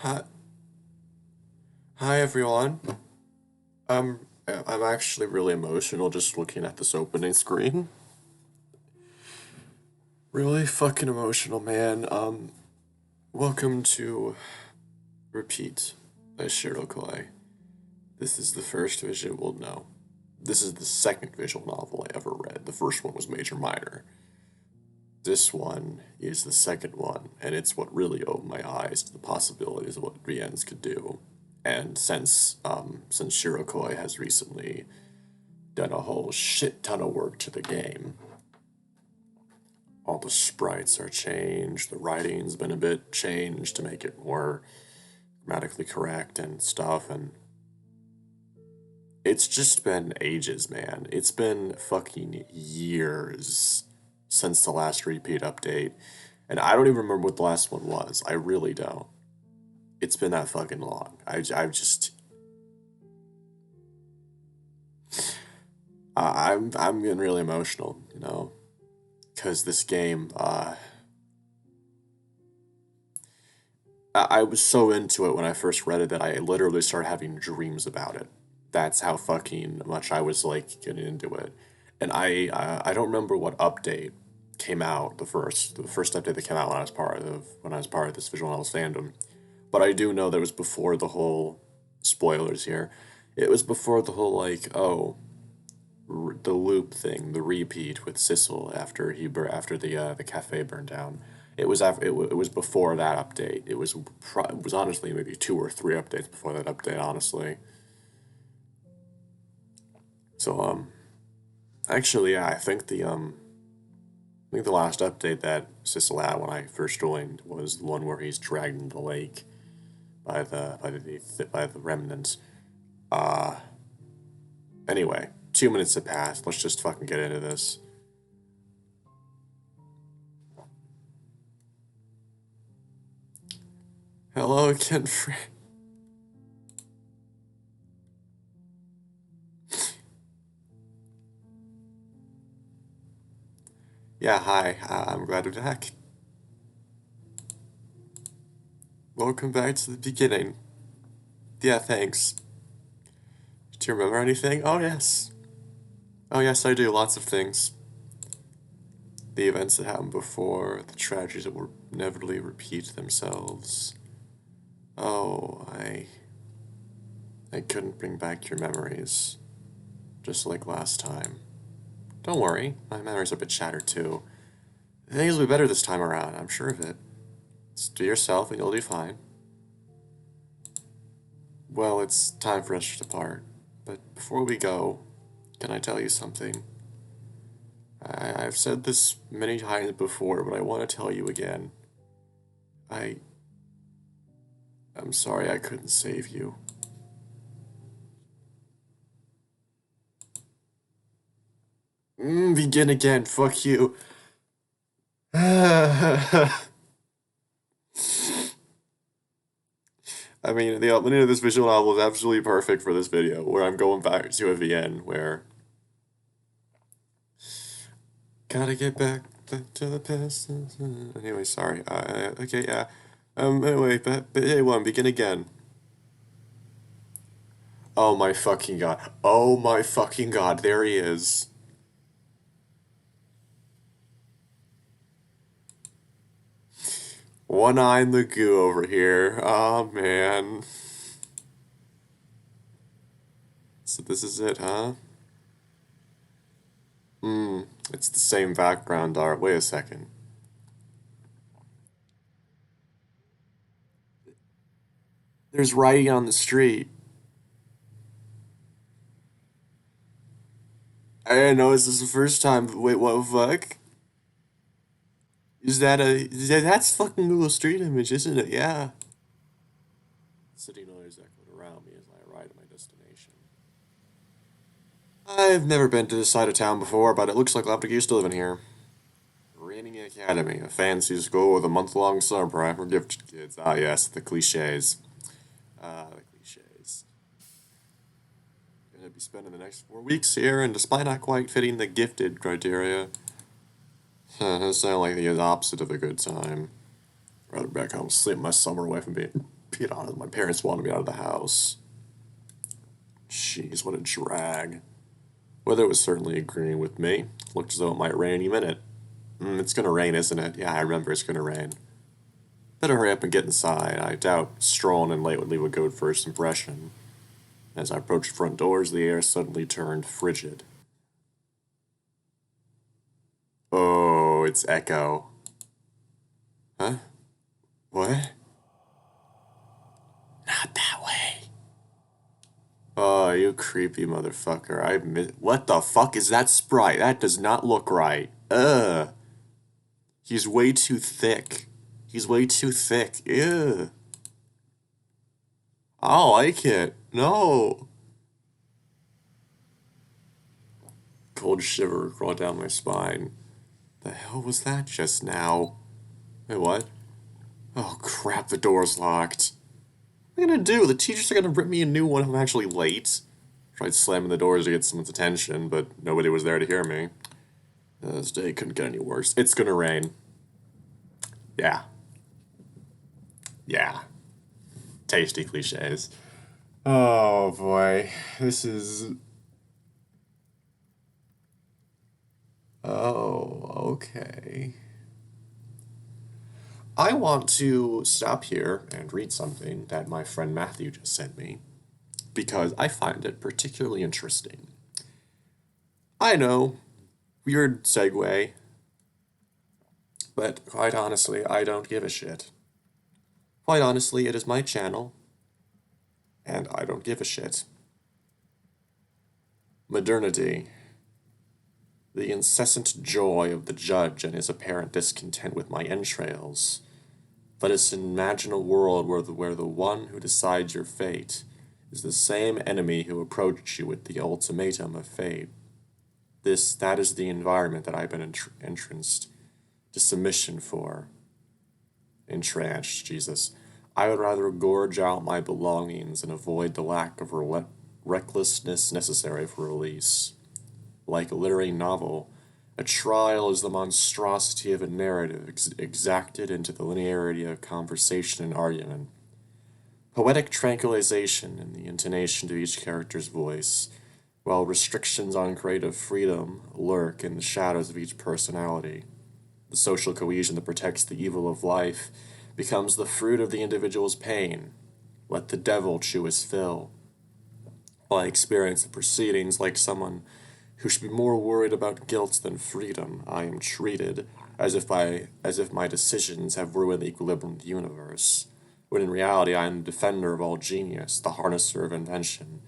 Hi, hi everyone. I'm actually really emotional just looking at this opening screen. Really fucking emotional, man. Welcome to Repeat by Shiro Koi. This is the first visual, well, no. This is the second visual novel I ever read. The first one was Major Minor. This one is the second one, and it's what really opened my eyes to the possibilities of what VNs could do. And since Shirokoi has recently done a whole shit ton of work to the game, all the sprites are changed, the writing's been a bit changed to make it more grammatically correct and stuff, and it's just been ages, man. It's been fucking years since the last repeat update, and I don't even remember what the last one was. I really don't. It's been that fucking long. I've just I'm getting really emotional, because this game, I was so into it when I first read it that I literally started having dreams about it. That's how fucking much I was like getting into it, and I don't remember what update came out the first update that came out when I was part of this visual novel fandom, but I do know that it was before the whole spoilers here. It was before the whole the loop thing, the repeat with Sissel after the cafe burned down. It was before that update. It was honestly maybe two or three updates before that update. Honestly, so actually yeah, I think the last update that Sissel had when I first joined was the one where he's dragged into the lake by the remnants. Uh, anyway, 2 minutes have passed. Let's just fucking get into this. Hello again, friend. Yeah, hi. I'm glad to be back. Welcome back to the beginning. Yeah, thanks. Do you remember anything? Oh, yes. Oh, yes, I do. Lots of things. The events that happened before, the tragedies that will inevitably repeat themselves. Oh, I couldn't bring back your memories, just like last time. Don't worry, my memories are a bit shattered too. Things will be better this time around, I'm sure of it. Just do yourself and you'll do fine. Well, it's time for us to depart. But before we go, can I tell you something? I've said this many times before, but I want to tell you again. I. I'm sorry I couldn't save you. Begin again, fuck you. I mean, the opening of this visual novel is absolutely perfect for this video, where I'm going back to a VN where. Gotta get back to the past. Anyway, sorry. Okay, yeah. Anyway, but hey, one, begin again. Oh my fucking god. Oh my fucking god, there he is. One eye in the goo over here. Oh man. So this is it, huh? It's the same background art. Wait a second. There's writing on the street. I didn't know this is the first time. Wait, what the fuck? That's fucking Google Street Image, isn't it? Yeah. City noise echoed around me as I arrived at my destination. I've never been to this side of town before, but it looks like I'll have to get used to living here. Reading Academy, a fancy school with a month-long summer program for gifted kids. Ah, yes, the cliches. The cliches. Gonna be spending the next 4 weeks here, and despite not quite fitting the gifted criteria, it sounds like the opposite of a good time. Rather back home, sleep my summer away from being Being honest, my parents wanted me out of the house. Jeez, what a drag. Weather was certainly agreeing with me. Looked as though it might rain any minute. It's gonna rain, isn't it? Yeah, I remember it's gonna rain. Better hurry up and get inside. I doubt strolling in late would leave a good first impression. As I approached the front doors, the air suddenly turned frigid. Oh, it's Echo. Huh? What? Not that way. Oh, you creepy motherfucker. What the fuck is that sprite? That does not look right. Ugh. He's way too thick. He's way too thick. Ew. I don't like it. No. Cold shiver crawled down my spine. The hell was that just now? Wait, what? Oh crap, the door's locked. What am I gonna do? The teachers are gonna rip me a new one if I'm actually late. Tried slamming the doors to get someone's attention, but nobody was there to hear me. This day couldn't get any worse. It's gonna rain. Yeah. Yeah. Tasty cliches. Oh boy. This is. Oh, okay. I want to stop here and read something that my friend Matthew just sent me because I find it particularly interesting. I know, weird segue, but quite honestly, I don't give a shit. Quite honestly, it is my channel, and I don't give a shit. Modernity. The incessant joy of the judge and his apparent discontent with my entrails. Let us imagine a world where the one who decides your fate is the same enemy who approached you with the ultimatum of fate. That is the environment that I've been entranced to submission for. Entranced, Jesus. I would rather gorge out my belongings and avoid the lack of recklessness necessary for release. Like a literary novel, a trial is the monstrosity of a narrative exacted into the linearity of conversation and argument. Poetic tranquilization in the intonation to each character's voice, while restrictions on creative freedom lurk in the shadows of each personality. The social cohesion that protects the evil of life becomes the fruit of the individual's pain. Let the devil chew his fill. While I experience the proceedings like someone who should be more worried about guilt than freedom, I am treated as if my decisions have ruined the equilibrium of the universe, when in reality I am the defender of all genius, the harnesser of invention,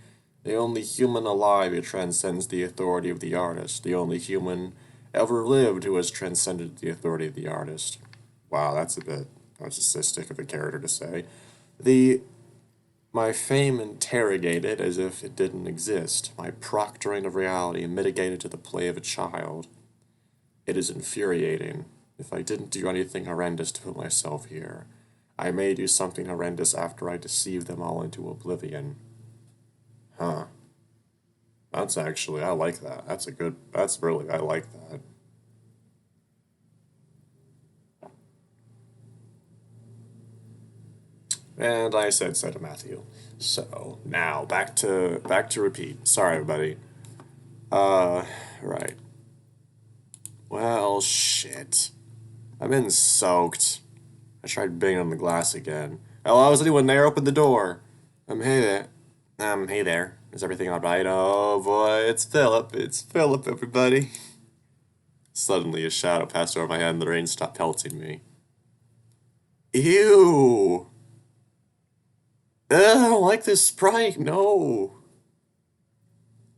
the only human alive who transcends the authority of the artist, the only human ever lived who has transcended the authority of the artist. Wow, that's a bit narcissistic of a character to say. My fame interrogated as if it didn't exist, my proctoring of reality mitigated to the play of a child. It is infuriating. If I didn't do anything horrendous to put myself here, I may do something horrendous after I deceive them all into oblivion. Huh. I like that. I like that. And I said so to Matthew. So now back to repeat. Sorry, everybody. Right. Well, shit. I've been soaked. I tried banging on the glass again. Hello, is anyone there? Open the door. Hey there. Hey there. Is everything alright? Oh boy, it's Philip. It's Philip, everybody. Suddenly, a shadow passed over my head and the rain stopped pelting me. Ew! Ugh, I don't like this sprite. No.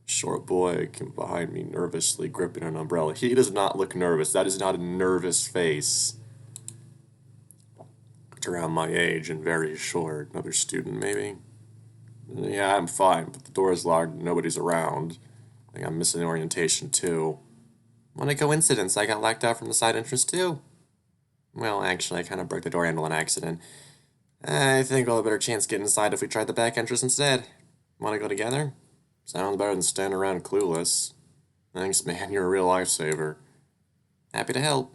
Short boy came behind me, nervously gripping an umbrella. He does not look nervous. That is not a nervous face. Looked around my age and very short. Another student, maybe? Yeah, I'm fine, but the door is locked and nobody's around. I think I'm missing orientation, too. What a coincidence. I got locked out from the side entrance, too. Well, actually, I kind of broke the door handle on accident. I think we'll have a better chance getting inside if we try the back entrance instead. Want to go together? Sounds better than standing around clueless. Thanks, man. You're a real lifesaver. Happy to help.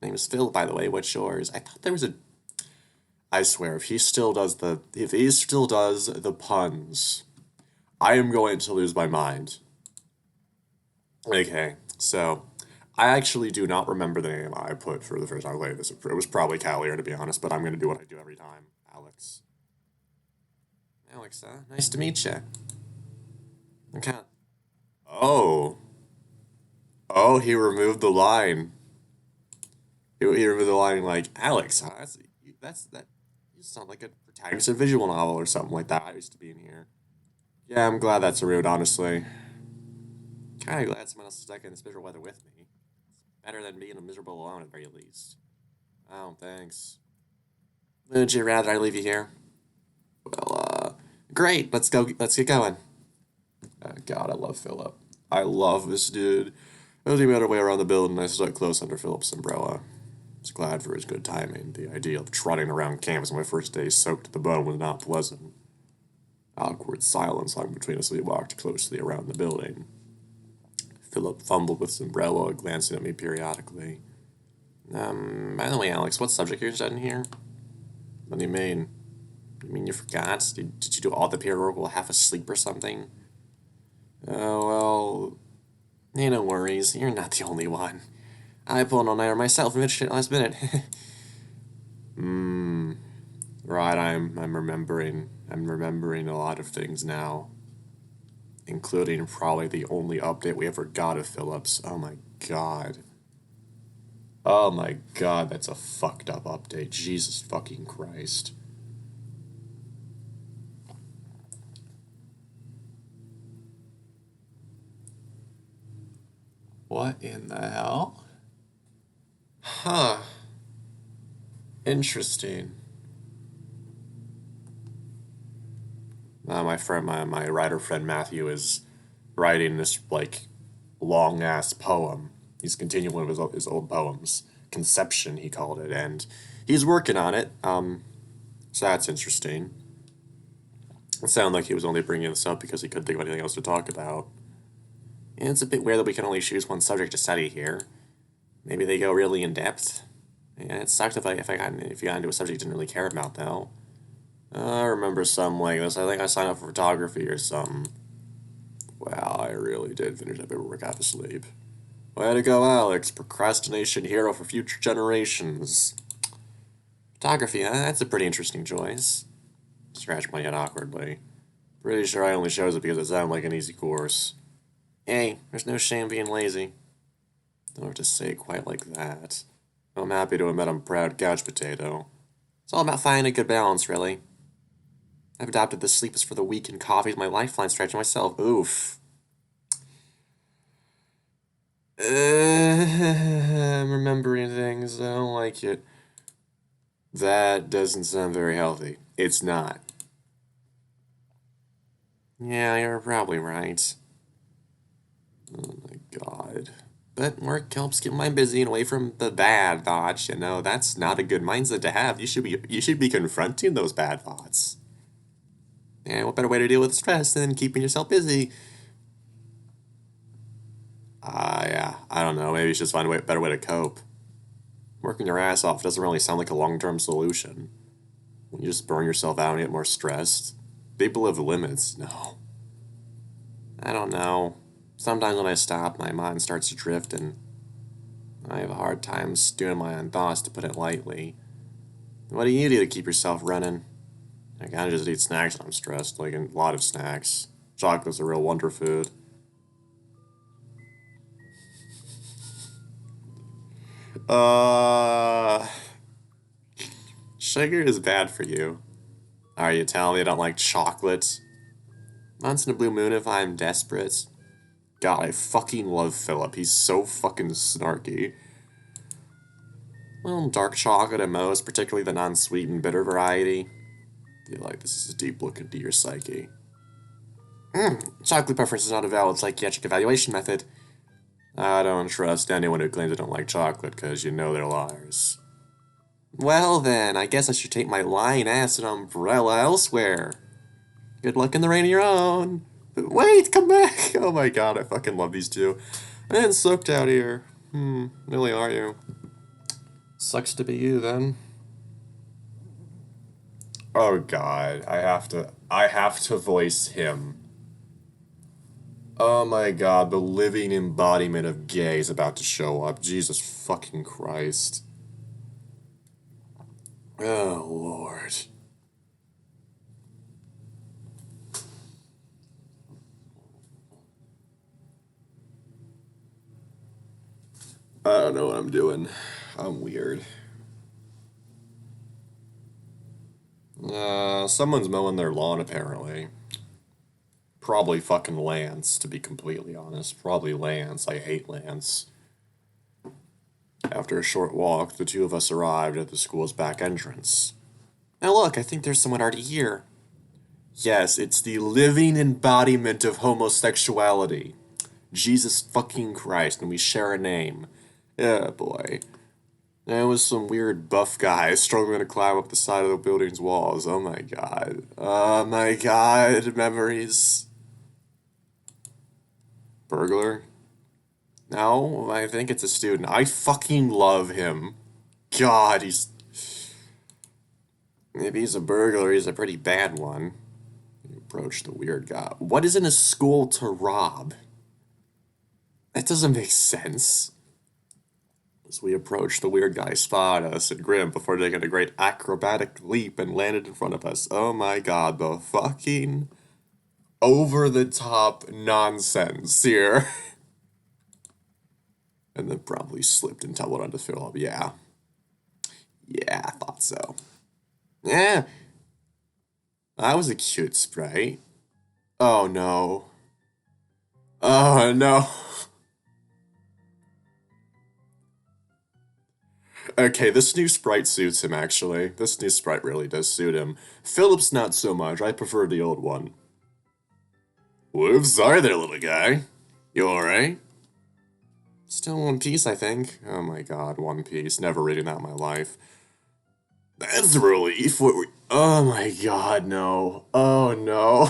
Name is Phil, by the way. What's yours? I swear, if he still does the puns, I am going to lose my mind. Okay, so I actually do not remember the name I put for the first time I played this. It was probably Cavalier, to be honest, but I'm going to do what I do every time. Alex. Alex, nice to meet you. Okay. Oh. Oh, he removed the line. He removed the line like, Alex, huh? That. You sound like a protagonist of a visual novel or something like that. I used to be in here. Yeah, I'm glad that's rude, honestly. Kinda glad someone else is stuck in this miserable weather with me. Better than being miserable alone at the very least. Oh, thanks. Would you rather I leave you here? Well, great. Let's go. Let's get going. God, I love Philip. I love this dude. As we made our way around the building, I stuck close under Philip's umbrella. I was glad for his good timing. The idea of trotting around campus on my first day soaked to the bone was not pleasant. Awkward silence hung between us as we walked closely around the building. Philip fumbled with his umbrella, glancing at me periodically. By the way, Alex, what subject are you studying here? What do you mean? You mean you forgot? Did you do all the peer work while half asleep or something? Oh, well, no worries. You're not the only one. I pulled an all-nighter myself and finished it last minute. Right, I'm remembering. I'm remembering a lot of things now. Including probably the only update we ever got of Phillips. Oh my god. Oh my god, that's a fucked up update. Jesus fucking Christ. What in the hell? Huh. Interesting. My writer friend Matthew is writing this, like, long ass poem. He's continuing one of his old poems. Conception, he called it, and he's working on it. So that's interesting. It sounded like he was only bringing this up because he couldn't think of anything else to talk about. And it's a bit weird that we can only choose one subject to study here. Maybe they go really in depth. And it sucked if you got into a subject you didn't really care about, though. I remember something like this. I think I signed up for photography or something. Wow, I really did finish that paperwork half asleep. Way to go, Alex. Procrastination hero for future generations. Photography, that's a pretty interesting choice. Scratch my head awkwardly. Pretty sure I only chose it because it sounded like an easy course. Hey, there's no shame being lazy. Don't have to say it quite like that. I'm happy to admit I'm a proud couch potato. It's all about finding a good balance, really. I've adopted the sleep is for the weak and coffee is my lifeline strategy myself. Oof. I'm remembering things. I don't like it. That doesn't sound very healthy. It's not. Yeah, you're probably right. Oh my god. But work helps keep my mind busy and away from the bad thoughts, you know. That's not a good mindset to have. You should be confronting those bad thoughts. And what better way to deal with stress than keeping yourself busy? Yeah, I don't know. Maybe you should just find a better way to cope. Working your ass off doesn't really sound like a long-term solution. When you just burn yourself out and get more stressed. People have limits. No. I don't know. Sometimes when I stop, my mind starts to drift and I have a hard time stewing my own thoughts, to put it lightly. What do you do to keep yourself running? I kinda just eat snacks when I'm stressed, like a lot of snacks. Chocolate's a real wonder food. Uh, Sugar is bad for you. Are you telling me I don't like chocolate? Once in a blue moon if I'm desperate. God, I fucking love Philip. He's so fucking snarky. Well, dark chocolate at most, particularly the non-sweetened bitter variety. I feel like this is a deep look into your psyche. Chocolate preference is not a valid psychiatric evaluation method. I don't trust anyone who claims they don't like chocolate, because you know they're liars. Well then, I guess I should take my lying ass and umbrella elsewhere. Good luck in the rain of your own. Wait, come back! Oh my god, I fucking love these two. I'm getting soaked out here. Really are you? Sucks to be you then. Oh god, I have to voice him. Oh my god, the living embodiment of gay is about to show up. Jesus fucking Christ. Oh lord. I don't know what I'm doing. I'm weird. Someone's mowing their lawn apparently. Probably fucking Lance, to be completely honest. Probably Lance. I hate Lance. After a short walk, the two of us arrived at the school's back entrance. Now look, I think there's someone already here. Yes, it's the living embodiment of homosexuality. Jesus fucking Christ, and we share a name. Yeah, boy. There was some weird buff guy struggling to climb up the side of the building's walls. Oh my god. Oh my god, memories. Burglar? No, I think it's a student. I fucking love him. God, he's... Maybe he's a burglar, he's a pretty bad one. You approach the weird guy. What is in a school to rob? That doesn't make sense. As we approached, the weird guy spotted us and grinned before taking a great acrobatic leap and landed in front of us. Oh my god, the fucking over-the-top nonsense here. And then probably slipped and tumbled onto Philip. Yeah. Yeah, I thought so. Yeah. That was a cute sprite. Oh no. Oh no. Okay, this new sprite suits him actually. This new sprite really does suit him. Philip's not so much. I prefer the old one. Whoops, sorry there, little guy. You alright? Still One Piece, I think. Oh my god, One Piece. Never reading that in my life. That's a relief. Oh my god, no. Oh no.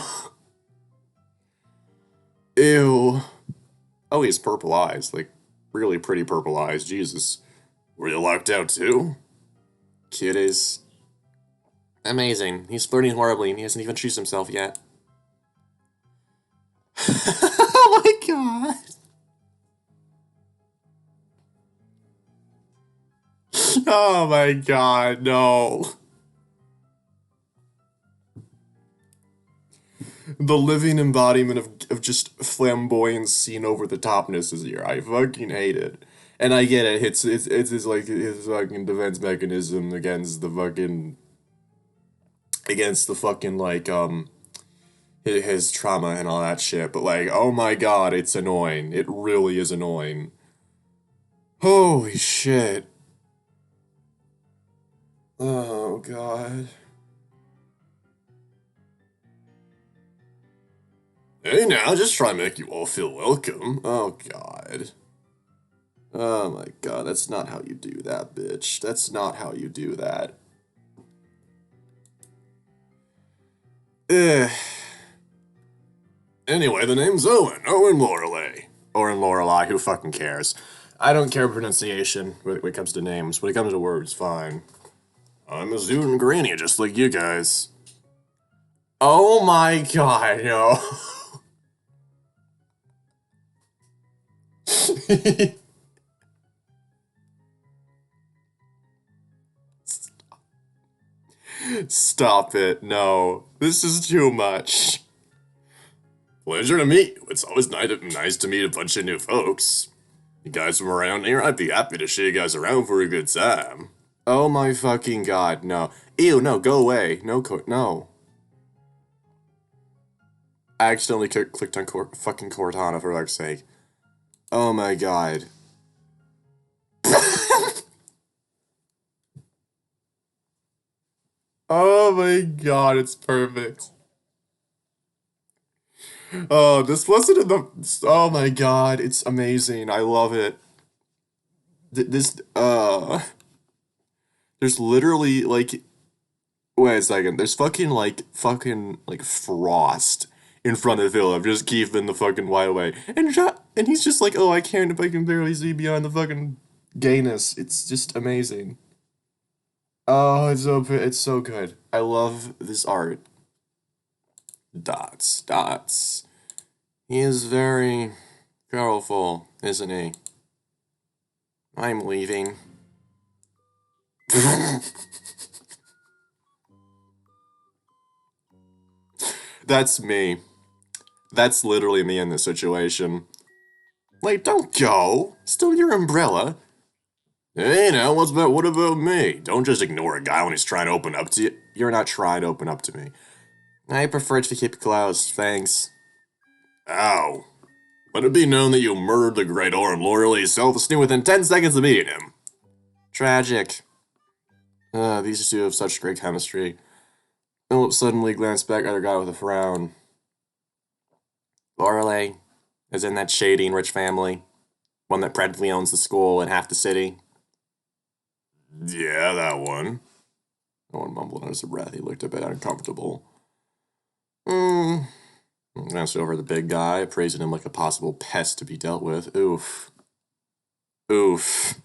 Ew. Oh, he has purple eyes. Like, really pretty purple eyes. Jesus. Were you locked out too? Kid is amazing. He's flirting horribly and he hasn't even chosen himself yet. Oh my god. Oh my god, no. The living embodiment of just flamboyance seen over the topness is here. I fucking hate it. And I get it. It's his like his fucking defense mechanism against the fucking like his trauma and all that shit. But like, oh my god, it's annoying. It really is annoying. Holy shit. Oh god. Hey now, just try to make you all feel welcome. Oh god. Oh my god, that's not how you do that, bitch. That's not how you do that. Eh. Anyway, the name's Owen. Owen Lorelei. Owen Lorelei, who fucking cares? I don't care pronunciation when it comes to names. When it comes to words, fine. I'm a student granny, just like you guys. Oh my god, no. Stop it, no. This is too much. Pleasure to meet you. It's always nice to meet a bunch of new folks. You guys from around here? I'd be happy to show you guys around for a good time. Oh my fucking god, no. Ew, no, go away. No. I accidentally clicked on fucking Cortana for fuck's sake. Oh my god. Oh my god, it's perfect. Oh, this wasn't in the. Oh my god, it's amazing. I love it. There's literally like. Wait a second. There's fucking frost in front of Philip, just keeping the fucking wide away, and he's just like, oh, I can't if I can barely see beyond the fucking gayness. It's just amazing. Oh, it's so good. I love this art. Dots, dots. He is very powerful, isn't he? I'm leaving. That's me. That's literally me in this situation. Like, don't go. Still your umbrella. Hey, now, what about me? Don't just ignore a guy when he's trying to open up to you. You're not trying to open up to me. I prefer to keep it closed, thanks. Ow. Let it be known that you murdered the great Orin loyally self-esteem within 10 seconds of meeting him. Tragic. These two have such great chemistry. Philip suddenly glanced back at her guy with a frown. Lorelei is in that shady and rich family. One that practically owns the school and half the city. Yeah, that one. Owen mumbled under his breath. He looked a bit uncomfortable. Glanced over the big guy, praising him like a possible pest to be dealt with. Oof. Oof.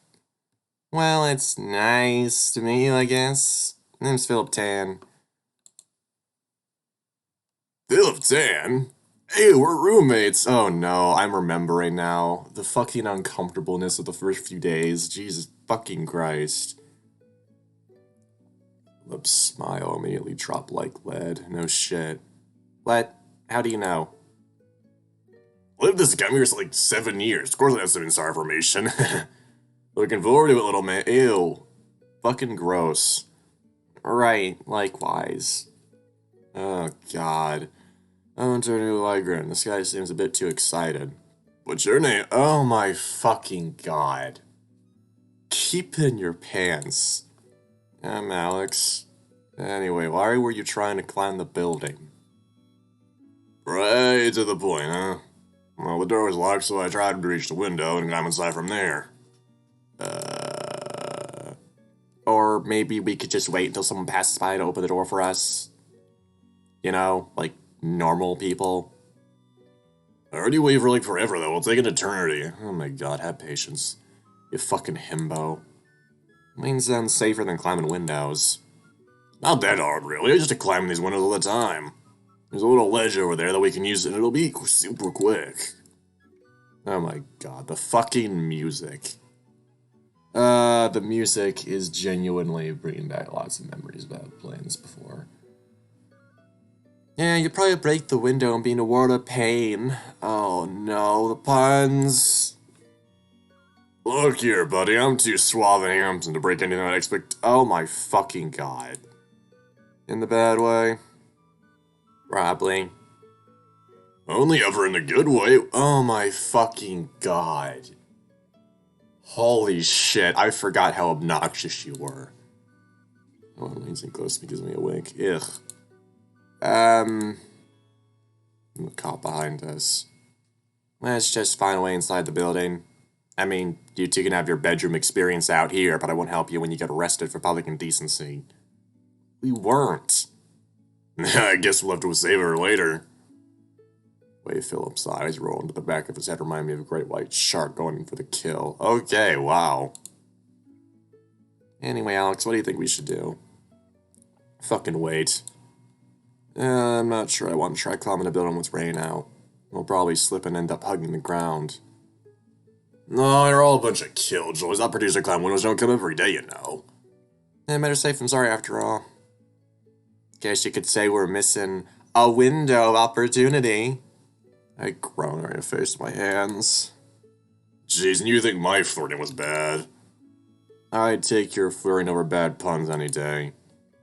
Well, it's nice to meet you, I guess. Name's Philip Tan. Philip Tan? Hey, we're roommates. Oh no, I'm remembering now. The fucking uncomfortableness of the first few days. Jesus fucking Christ. Philip's smile immediately dropped like lead. No shit. What? How do you know? Lived this guy here for like 7 years. Of course I have some inside information. Looking forward to it, little man. Ew. Fucking gross. Right, likewise. Oh, God. I'm to a new Ligren. This guy seems a bit too excited. What's your name? Oh my fucking God. Keep it in your pants. I'm Alex. Anyway, why were you trying to climb the building? Right to the point, huh? Well, the door was locked, so I tried to reach the window and climb inside from there. Or maybe we could just wait until someone passes by to open the door for us. You know, like normal people. I already waited for like forever, though. It'll take an eternity. Oh my God, have patience. You fucking himbo. Mine sounds safer than climbing windows. Not that hard, really. I just climb these windows all the time. There's a little ledge over there that we can use, and it'll be super quick. Oh my God, the fucking music. The music is genuinely bringing back lots of memories about playing this before. Yeah, you'd probably break the window and be in a world of pain. Oh no, the puns. Look here, buddy, I'm too suave and handsome to break anything I expect. Oh my fucking God. In the bad way? Probably. Only ever in the good way. Oh my fucking God. Holy shit, I forgot how obnoxious you were. Oh, it leans in close to me, gives me a wink. Ugh. The cop behind us. Let's just find a way inside the building. I mean, you two can have your bedroom experience out here, but I won't help you when you get arrested for public indecency. We weren't. I guess we'll have to save her later. The way Philip's eyes roll into the back of his head remind me of a great white shark going for the kill. Okay, wow. Anyway, Alex, what do you think we should do? Fucking wait. I'm not sure I want to try climbing a building with rain out. We'll probably slip and end up hugging the ground. No, you're all a bunch of killjoys. That producer climb windows don't come every day, you know. Better safe than sorry after all. Guess you could say we're missing a window of opportunity. I groan right in the face with my hands. Jeez, and you think my flirting was bad? I'd take your flirting over bad puns any day.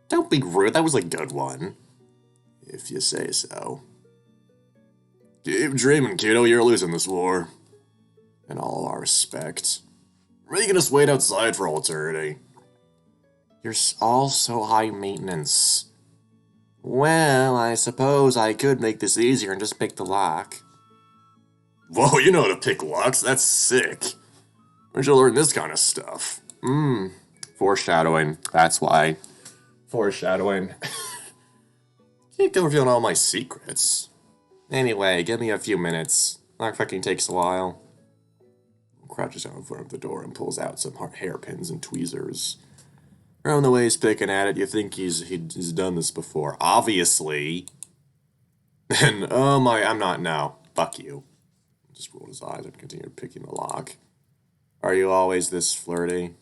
Don't be rude, that was a good one. If you say so. Keep dreaming, kiddo, you're losing this war. In all our respect. We're making us wait outside for all eternity. You're all so high maintenance. Well, I suppose I could make this easier and just pick the lock. Whoa, you know how to pick locks? That's sick. Where'd you learn this kind of stuff? Foreshadowing. That's why. Foreshadowing. Can't go revealing all my secrets. Anyway, give me a few minutes. Lock fucking takes a while. Crouches down in front of the door and pulls out some hairpins and tweezers. From the way he's picking at it, you think he's done this before. Obviously. And, oh my, I'm not now. Fuck you. Just rolled his eyes and continued picking the lock. Are you always this flirty?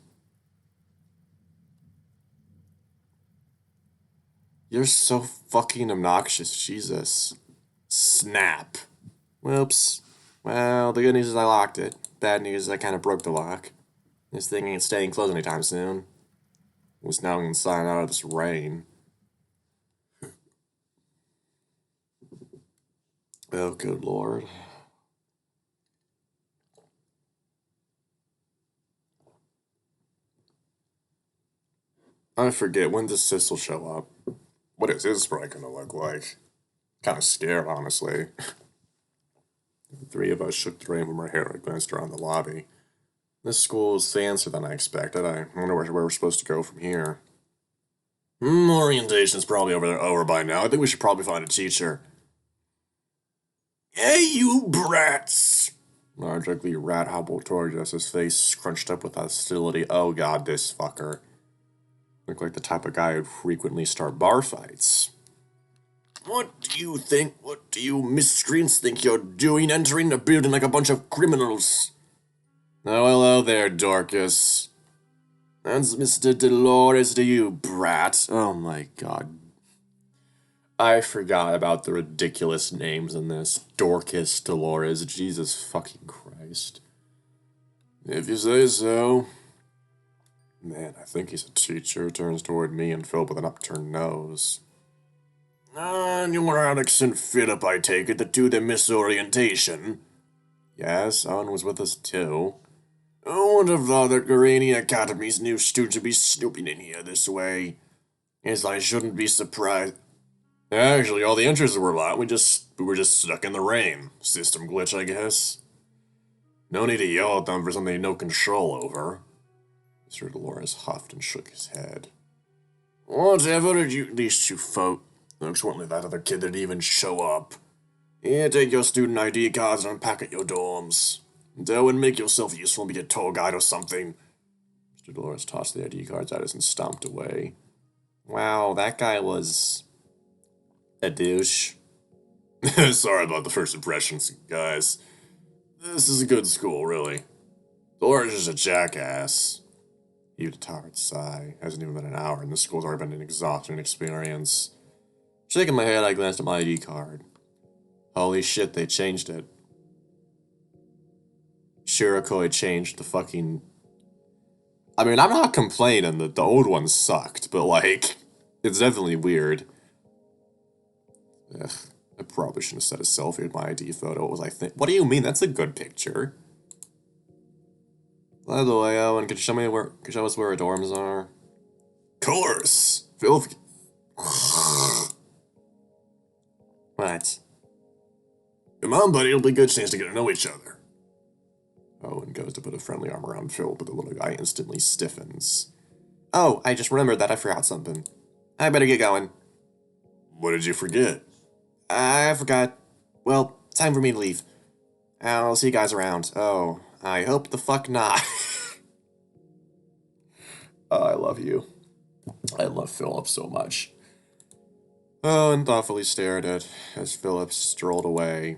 You're so fucking obnoxious, Jesus. Snap. Whoops. Well, the good news is I locked it. Bad news is I kind of broke the lock. This thing ain't staying closed anytime soon. Was now inside out of this rain. Oh, good lord. I forget, when does Sissel show up? What is his sprite gonna look like? Kind of scared, honestly. The three of us shook the rain from our hair and glanced around the lobby. This school is fancier than I expected. I wonder where we're supposed to go from here. Orientation's probably over by now. I think we should probably find a teacher. Hey, you brats! Large ugly rat hobbled towards us, his face scrunched up with hostility. Oh god, this fucker. Looked like the type of guy who'd frequently start bar fights. What do you miscreants think you're doing entering the building like a bunch of criminals? Oh, hello there, Dorcas. That's Mr. Dolores to you, brat. Oh my god. I forgot about the ridiculous names in this. Dorcas, Dolores, Jesus fucking Christ. If you say so. Man, I think he's a teacher. Turns toward me and Philip with an upturned nose. And you're Alex and Philip, I take it, the two that missed orientation. Yes, Owen was with us too. I would have thought that Garania Academy's new students would be snooping in here this way. Yes, I shouldn't be surprised. Actually, all the entries were locked. We were just stuck in the rain. System glitch, I guess. No need to yell at them for something no control over. Mr. Dolores huffed and shook his head. Whatever did you, these two folk? Looks like that other kid didn't even show up. Here, take your student ID cards and unpack at your dorms. Go and make yourself useful and be a tour guide or something. Mr. Dolores tossed the ID cards at us and stomped away. Wow, that guy was a douche. Sorry about the first impressions, guys. This is a good school, really. Dolores is a jackass. He heaved a tired sigh. Hasn't even been an hour, and this school's already been an exhausting experience. Shaking my head, I glanced at my ID card. Holy shit, they changed it. Shirokoi changed the fucking... I mean, I'm not complaining that the old one sucked, but, like, it's definitely weird. Ugh, I probably shouldn't have set a selfie with my ID photo. What was I think? What do you mean? That's a good picture. By the way, Owen, could you show us where our dorms are? Of course! Phil... What? Come on, buddy, it'll be a good chance to get to know each other. Owen goes to put a friendly arm around Phil, but the little guy instantly stiffens. Oh, I just remembered that I forgot something. I better get going. What did you forget? I forgot. Well, time for me to leave. I'll see you guys around. Oh, I hope the fuck not. I love you. I love Philip so much. Owen thoughtfully stared at as Philip strolled away.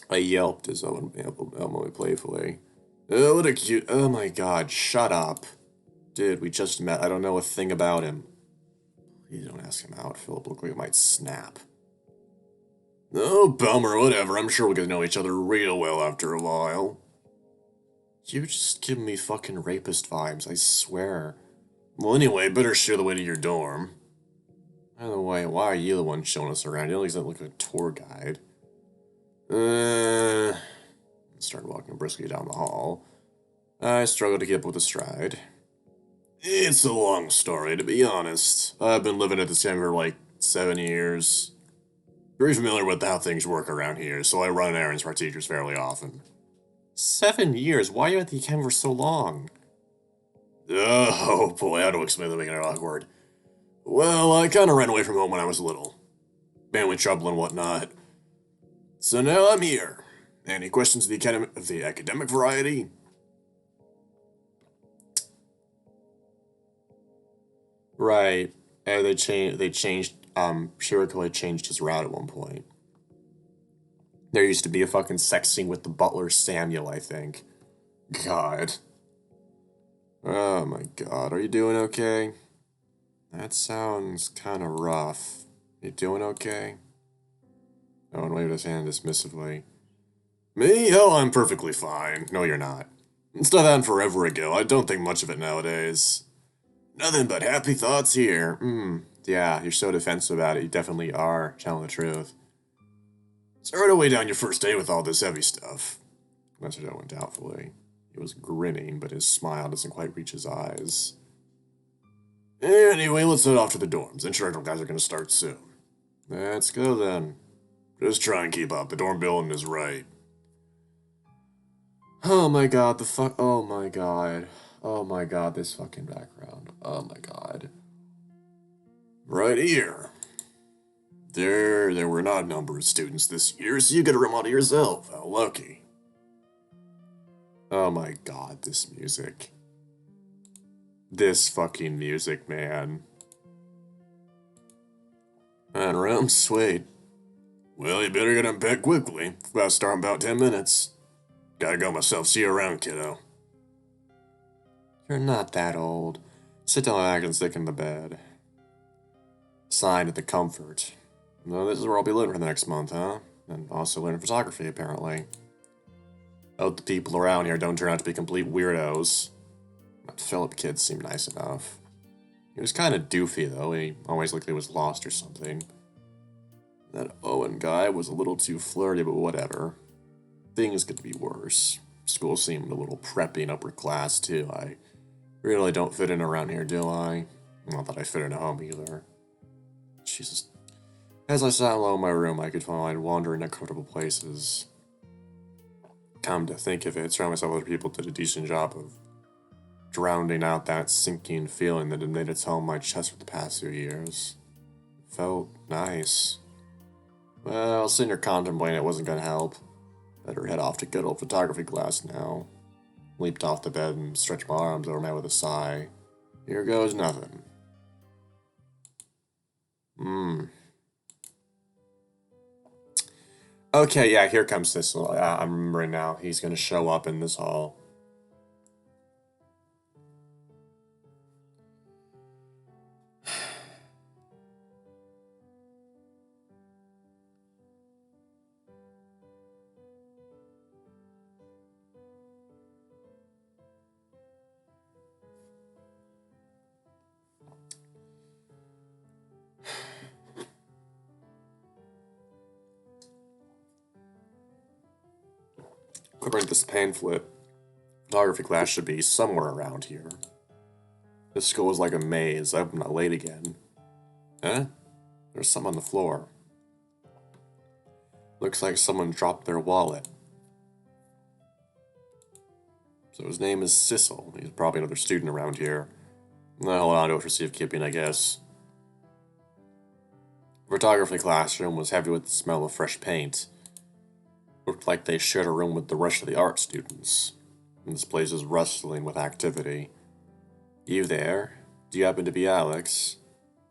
I yelped as Owen elbowed playfully. Oh, what a cute... Oh my god, shut up. Dude, we just met. I don't know a thing about him. Please don't ask him out. Philip looked like he might snap. Oh, bummer, whatever. I'm sure we'll get to know each other real well after a while. You just give me fucking rapist vibes, I swear. Well, anyway, better share the way to your dorm. By the way, why are you the one showing us around? You don't look like a tour guide. Started walking briskly down the hall. I struggled to keep up with the stride. It's a long story, to be honest. I've been living at this camp for like 7 years. Very familiar with how things work around here, so I run errands for our teachers fairly often. 7 years? Why are you at the camp for so long? Oh boy, how to explain that making it awkward. Well, I kinda ran away from home when I was little. Family trouble and whatnot. So now I'm here. Any questions of the academic variety? Right. And they changed Shirako had changed his route at one point. There used to be a fucking sex scene with the butler Samuel, I think. God. Oh my god, are you doing okay? That sounds kinda rough. You doing okay? Owen waved his hand dismissively. Me? Oh, I'm perfectly fine. No, you're not. Stuff happened forever ago. I don't think much of it nowadays. Nothing but happy thoughts here. Yeah, you're so defensive about it. You definitely are, telling the truth. Sorry to weigh down your first day with all this heavy stuff. Answered Owen doubtfully. He was grinning, but his smile doesn't quite reach his eyes. Anyway, let's head off to the dorms. Instructional guys are gonna start soon. Let's go then. Just try and keep up. The dorm building is right. Oh my god, oh my god. Oh my god, this fucking background. Oh my god. Right here. There were not a number of students this year, so you get a room all to yourself. How lucky. Oh my god, this music. This fucking music, man. And room, sweet. Well, you better get unpacked quickly. About to start in about 10 minutes. Gotta go myself. See you around, kiddo. You're not that old. Sit down and stick in the bed. Sign of the comfort. No, this is where I'll be living for the next month, huh? And also learning photography, apparently. Hope the people around here don't turn out to be complete weirdos. That Philip kid seemed nice enough. He was kind of doofy, though. He always looked like he was lost or something. That Owen guy was a little too flirty, but whatever. Things could be worse. School seemed a little preppy and upper class, too. I really don't fit in around here, do I? Not that I fit in at home, either. Jesus. As I sat alone in my room, I could find wandering uncomfortable places. Come to think of it, surrounding myself with other people did a decent job of drowning out that sinking feeling that had made its home in my chest for the past few years. It felt nice. Well, sitting here contemplating it wasn't gonna help. Better head off to good old photography class now. Leaped off the bed and stretched my arms over my head with a sigh. Here goes nothing. Okay, yeah, here comes Sissel. I'm remembering now. He's gonna show up in this hall. According to this pamphlet, photography class should be somewhere around here. This school is like a maze. I hope I'm not late again. Huh? There's some on the floor. Looks like someone dropped their wallet. So his name is Sissel. He's probably another student around here. I'll hold on to it for safekeeping, I guess. The photography classroom was heavy with the smell of fresh paint. Looked like they shared a room with the rest of the art students. And this place is rustling with activity. You there? Do you happen to be Alex?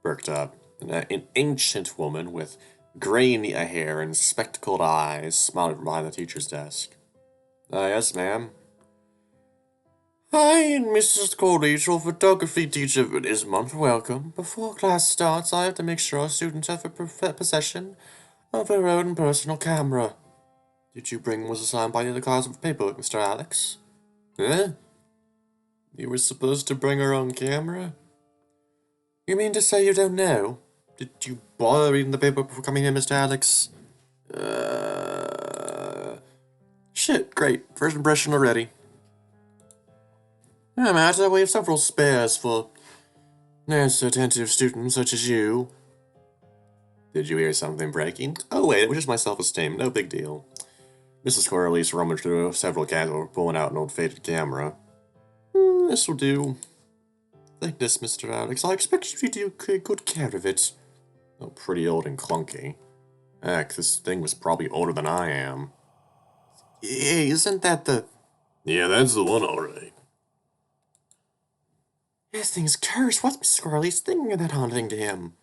Perked up. An ancient woman with grainy hair and spectacled eyes smiled from behind the teacher's desk. Yes, ma'am. I and Mrs. Cordish, your photography teacher for this month. Welcome. Before class starts, I have to make sure our students have a possession of their own personal camera. Did you bring what was assigned by the other class of paperwork, Mr. Alex? Huh? You were supposed to bring our own camera? You mean to say you don't know? Did you bother reading the paper before coming here, Mr. Alex? Shit, great. First impression already. No matter, we have several spares for nice, attentive students such as you. Did you hear something breaking? Oh wait, it was just my self-esteem. No big deal. Mrs. Corliss rummaged through several cabinets before pulling out an old faded camera. This'll do. Thank this, Mr. Alex. I expect you to take good care of it. Oh, pretty old and clunky. Heck, this thing was probably older than I am. Hey, isn't that the... Yeah, that's the one, alright. This thing's cursed. What's Miss Squirrely's thinking of that haunting to him?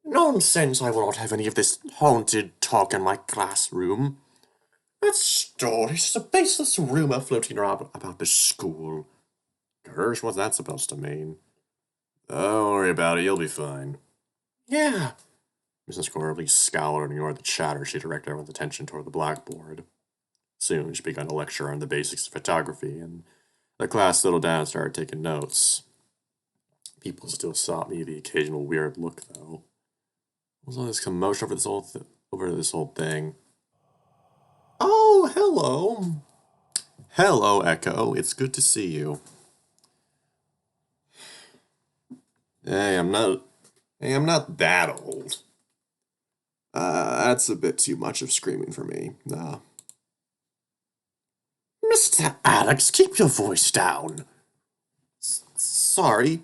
Nonsense, I will not have any of this haunted talk in my classroom. That story is just a baseless rumor floating around about the school. Curse, what's that supposed to mean? Don't worry about it, you'll be fine. Yeah. Mrs. Corley scowled and ignored the chatter. She directed everyone's attention toward the blackboard. Soon she began to lecture on the basics of photography, and the class settled down and started taking notes. People still saw me the occasional weird look, though. What was all this commotion over this whole thing? Oh, hello. Hello, Echo. It's good to see you. Hey, I'm not that old. That's a bit too much of screaming for me. Nah. Mr. Alex, keep your voice down. Sorry.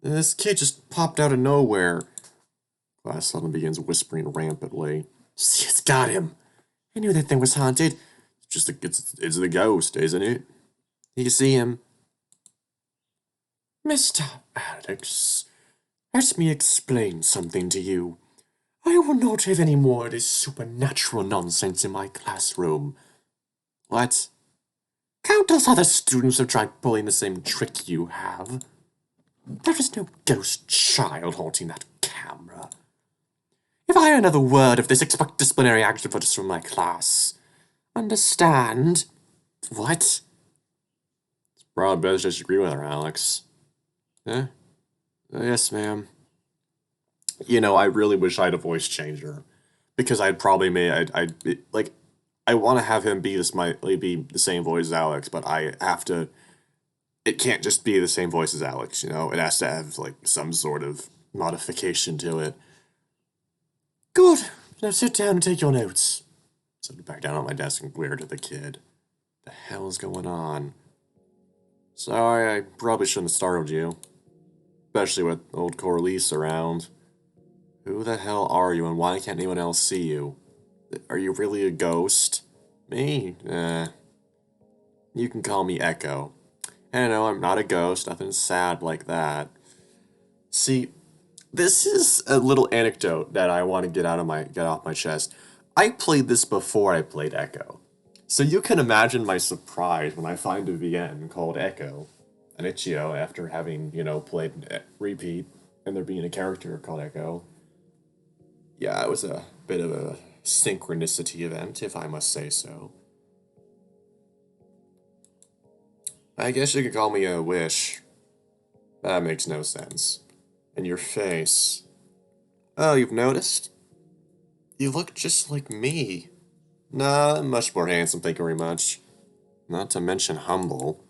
This kid just popped out of nowhere. Class suddenly begins whispering rampantly. See, it's got him. I knew that thing was haunted. It's the ghost, isn't it? You see him? Mr. Alex, let me explain something to you. I will not have any more of this supernatural nonsense in my classroom. What? Countless other students have tried pulling the same trick you have. There is no ghost child haunting that camera. If I hear another word of this, expect disciplinary action for this from my class. Understand? What? It's probably best just agree with her, Alex. Eh? Yes, ma'am. You know, I really wish I had a voice changer. Because I'd probably I want to have him be be the same voice as Alex, but I have to. It can't just be the same voice as Alex, you know? It has to have, some sort of modification to it. Good. Now sit down and take your notes. Sat back down on my desk and glared at the kid. The hell is going on? Sorry, I probably shouldn't have startled you. Especially with old Corliss around. Who the hell are you and why can't anyone else see you? Are you really a ghost? Me? You can call me Echo. And no, I'm not a ghost, nothing sad like that. See, this is a little anecdote that I want to get off my chest. I played this before I played Echo. So you can imagine my surprise when I find a VN called Echo, an Itch.io, after having, played Repeat, and there being a character called Echo. Yeah, it was a bit of a synchronicity event, if I must say so. I guess you could call me a wish. That makes no sense. And your face. Oh, you've noticed? You look just like me. Nah, much more handsome, thank you very much. Not to mention humble.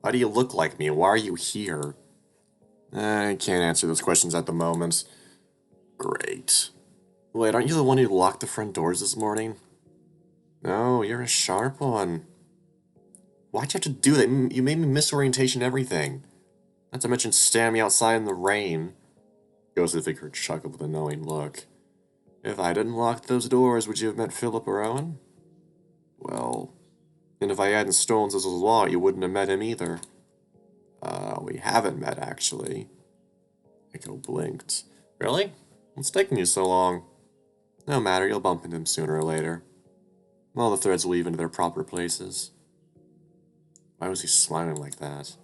Why do you look like me? Why are you here? I can't answer those questions at the moment. Great. Wait, aren't you the one who locked the front doors this morning? No, you're a sharp one. Why'd you have to do that? You made me miss orientation and everything. Not to mention standing me outside in the rain. Ghostly figure chuckled with a knowing look. If I didn't lock those doors, would you have met Philip or Owen? Well, and if I hadn't stolen Zizzle's wallet, you wouldn't have met him either. We haven't met, actually. Echo blinked. Really? What's taking you so long? No matter, you'll bump into him sooner or later. All the threads will weave into their proper places. Why was he smiling like that?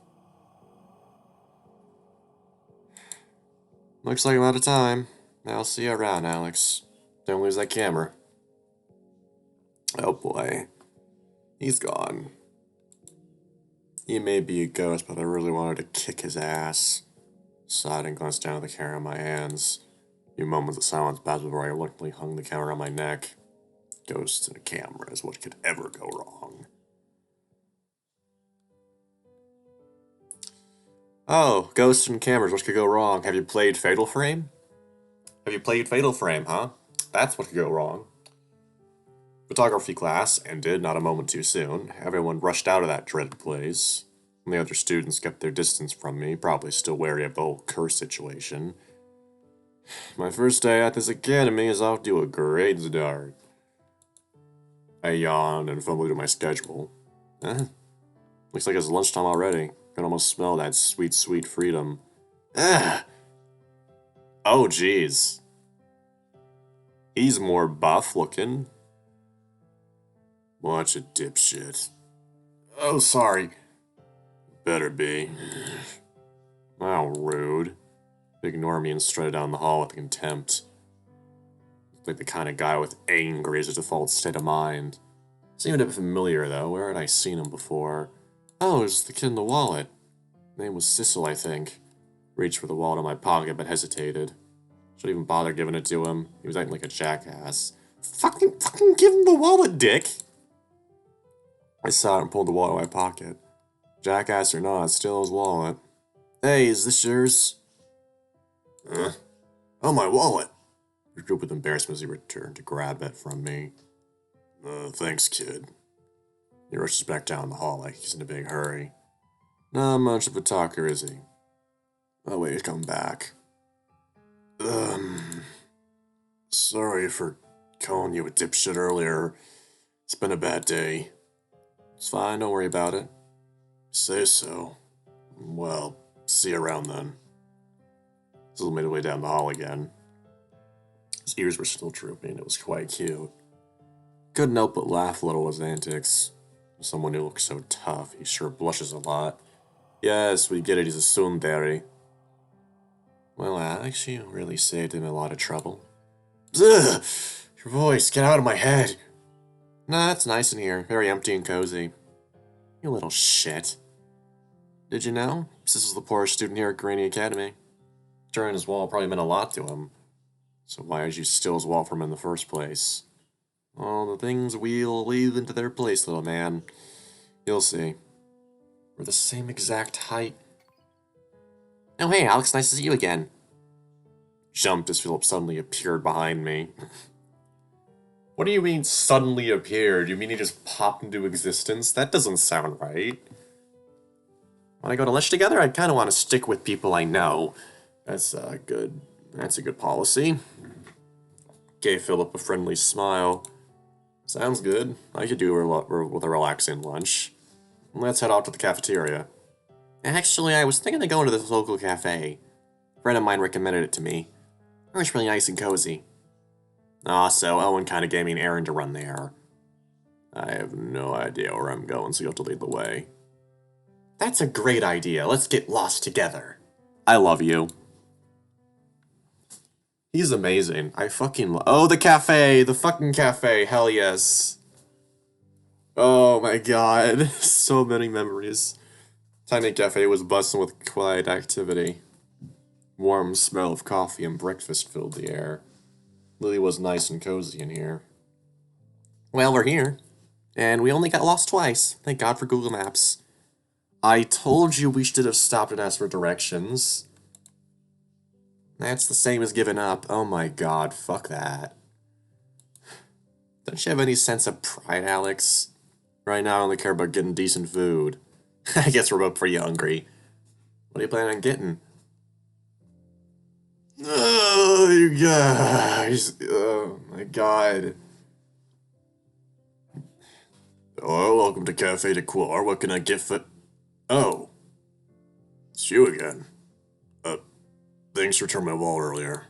Looks like I'm out of time. I'll see you around, Alex. Don't lose that camera. Oh boy. He's gone. He may be a ghost, but I really wanted to kick his ass. Sighed and glanced down at the camera in my hands. A few moments of silence passed before I reluctantly hung the camera on my neck. Ghosts and a camera is what could ever go wrong. Oh, ghosts and cameras, what could go wrong? Have you played Fatal Frame? Have you played Fatal Frame, huh? That's what could go wrong. Photography class ended not a moment too soon. Everyone rushed out of that dreaded place. And the other students kept their distance from me, probably still wary of the whole curse situation. My first day at this academy is off to a great start. I yawned and fumbled through my schedule. Looks like it's lunchtime already. can almost smell that sweet, sweet freedom. Ugh. Oh, jeez. He's more buff looking. Watch a dipshit. Oh, sorry. Better be. How rude. Ignore me and strutted down the hall with contempt. Like the kind of guy with angry as a default state of mind. Seemed a bit familiar, though. Where had I seen him before? Oh, it was the kid in the wallet. Name was Sissel, I think. Reached for the wallet in my pocket, but hesitated. Shouldn't even bother giving it to him. He was acting like a jackass. Fucking give him the wallet, dick! I saw it and pulled the wallet out of my pocket. Jackass or not, still his wallet. Hey, is this yours? Huh? Oh, my wallet! He drooped with embarrassment as he returned to grab it from me. Thanks, kid. He rushes back down the hall like he's in a big hurry. Not much of a talker, is he? Oh, wait, he's coming back. Sorry for calling you a dipshit earlier. It's been a bad day. It's fine, don't worry about it. Say so. Well, see you around then. Sizzle made his way down the hall again. His ears were still drooping. It was quite cute. Couldn't help but laugh a little at his antics. Someone who looks so tough, he sure blushes a lot. Yes, we get it, he's a tsundere. Well, Alex, you really saved him a lot of trouble. Ugh! Your voice, get out of my head! Nah, it's nice in here. Very empty and cozy. You little shit. Did you know? Sissel's the poorest student here at Granny Academy. Turning his wall probably meant a lot to him. So why did you steal his wall from him in the first place? All the things we'll leave into their place, little man. You'll see. We're the same exact height. Oh, hey, Alex, nice to see you again. Jumped as Philip suddenly appeared behind me. What do you mean, suddenly appeared? You mean he just popped into existence? That doesn't sound right. When I go to lunch together, I kind of want to stick with people I know. That's a good policy. Gave Philip a friendly smile. Sounds good. I could do with a relaxing lunch. Let's head off to the cafeteria. Actually, I was thinking of going to this local cafe. A friend of mine recommended it to me. It was really nice and cozy. So Owen kind of gave me an errand to run there. I have no idea where I'm going, so you'll have to lead the way. That's a great idea. Let's get lost together. I love you. He's amazing. I fucking oh, the cafe! The fucking cafe! Hell yes. Oh my god. So many memories. Tiny Cafe was bustling with quiet activity. Warm smell of coffee and breakfast filled the air. Lily was nice and cozy in here. Well, we're here. And we only got lost twice. Thank God for Google Maps. I told you we should have stopped and asked for directions. That's the same as giving up. Oh my god, fuck that. Don't you have any sense of pride, Alex? Right now I only care about getting decent food. I guess we're both pretty hungry. What are you planning on getting? Oh, you guys. Oh my god. Hello, welcome to Cafe de Coeur. What can I get for... Oh. It's you again. Thanks for returning my wallet earlier.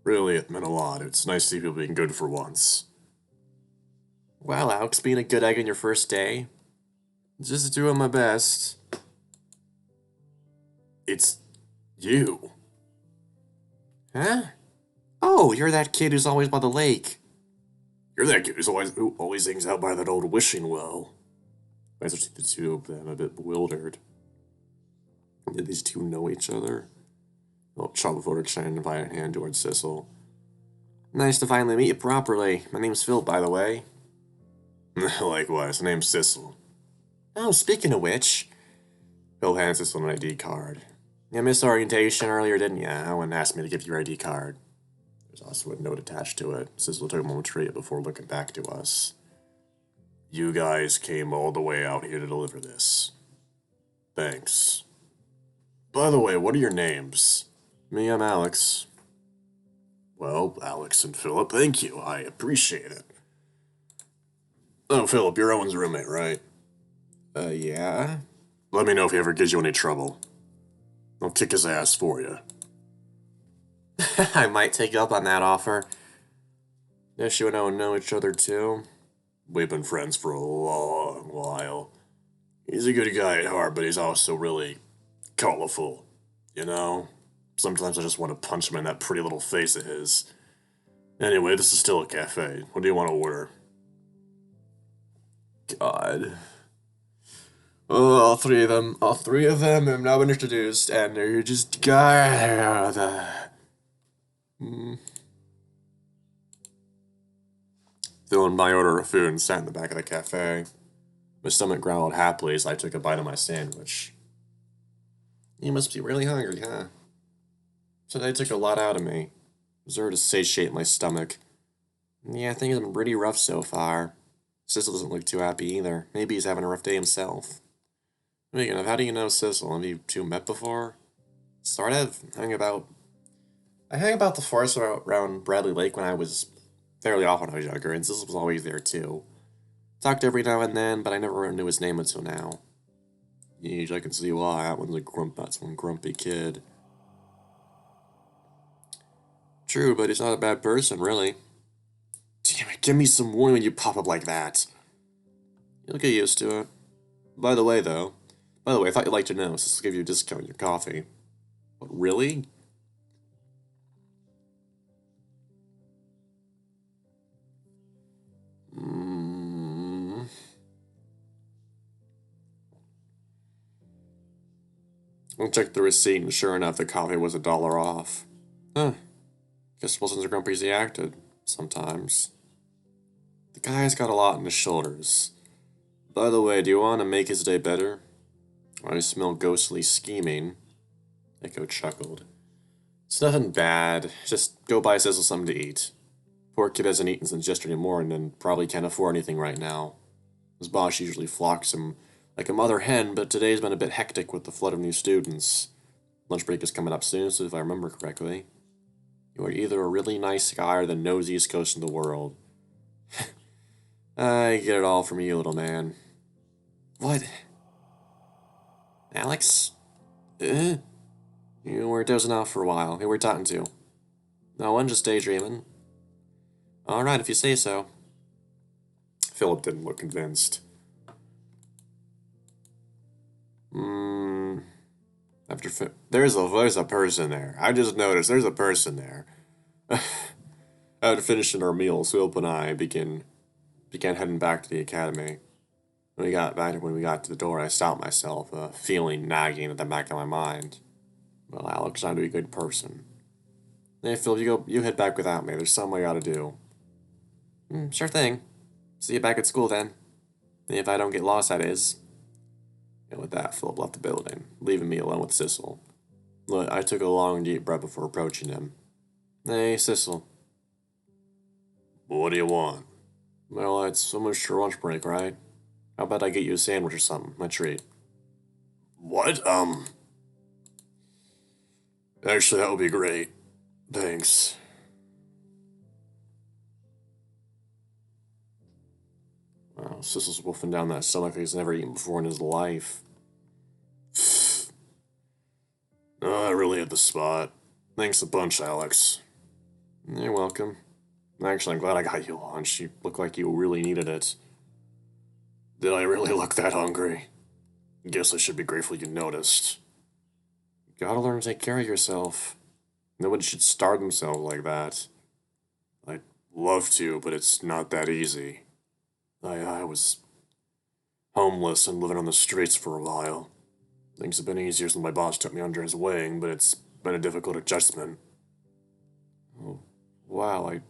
Really, it meant a lot. It's nice to see people being good for once. Well, Alex, being a good egg on your first day. Just doing my best. It's you. Huh? Oh, you're that kid who's always by the lake. You're that kid who always hangs out by that old wishing well. I see the two of them a bit bewildered. Did these two know each other? Well, Chopper extended by a hand towards Sissel. Nice to finally meet you properly. My name's Phil, by the way. Likewise, my name's Sissel. Oh, speaking of which... Phil hands Sissel an ID card. You missed orientation earlier, didn't you? Owen asked me to give you your ID card. There's also a note attached to it. Sissel took a moment to read it before looking back to us. You guys came all the way out here to deliver this. Thanks. By the way, what are your names? Me, I'm Alex. Well, Alex and Philip, thank you. I appreciate it. Oh, Philip, you're Owen's roommate, right? Yeah. Let me know if he ever gives you any trouble. I'll kick his ass for you. I might take you up on that offer. Yes, you and I would know each other too. We've been friends for a long while. He's a good guy at heart, but he's also really colorful. You know? Sometimes I just want to punch him in that pretty little face of his. Anyway, this is still a cafe. What do you want to order? God. Oh, all three of them have now been introduced, and they're just God. Filling my order of food and sat in the back of the cafe. My stomach growled happily as I took a bite of my sandwich. You must be really hungry, huh? Today took a lot out of me. Was there to satiate my stomach. Yeah, things have been pretty rough so far. Sissel doesn't look too happy either. Maybe he's having a rough day himself. Speaking of, how do you know Sissel? Have you two met before? Sort of. I hang about the forest around Bradley Lake when I was fairly often when I was younger, and Sissel was always there too. Talked every now and then, but I never knew his name until now. Yeesh, I can see why. That's one grumpy kid. True, but he's not a bad person, really. Damn it, give me some warning when you pop up like that. You'll get used to it. By the way, I thought you'd like to know, this will give you a discount on your coffee. What, really? I checked the receipt, and sure enough, the coffee was $1 off. Huh. Guess Wilson's as grumpy as he acted. Sometimes. The guy's got a lot on his shoulders. By the way, do you want to make his day better? I smell ghostly scheming. Echo chuckled. It's nothing bad. Just go buy Cecil something to eat. Poor kid hasn't eaten since yesterday morning and probably can't afford anything right now. His boss usually flocks him like a mother hen, but today's been a bit hectic with the flood of new students. Lunch break is coming up soon, so if I remember correctly. You are either a really nice guy or the nosiest ghost in the world. I get it all from you, little man. What? Alex? You were dozing off for a while. Who were you talking to? No one, just daydreaming. Alright, if you say so. Philip didn't look convinced. There's a person there. I just noticed there's a person there. After finishing our meals, Philip and I began heading back to the academy. When we got to the door, I stopped myself, a feeling nagging at the back of my mind. Well, Alex, I'm to be a good person. Hey, Phil, you head back without me. There's something I gotta do. Sure thing. See you back at school then. If I don't get lost, that is. And with that, Philip left the building, leaving me alone with Sissel. I took a long, deep breath before approaching him. Hey, Sissel. What do you want? Well, it's almost your lunch break, right? How about I get you a sandwich or something? A treat. What? Actually, that would be great. Thanks. Wow, Sissel's wolfing down that stomach he's never eaten before in his life. I really hit the spot. Thanks a bunch, Alex. You're welcome. Actually, I'm glad I got you lunch. You look like you really needed it. Did I really look that hungry? Guess I should be grateful you noticed. You gotta learn to take care of yourself. Nobody should starve themselves like that. I'd love to, but it's not that easy. I was homeless and living on the streets for a while. Things have been easier since my boss took me under his wing, but it's been a difficult adjustment. Oh, wow, I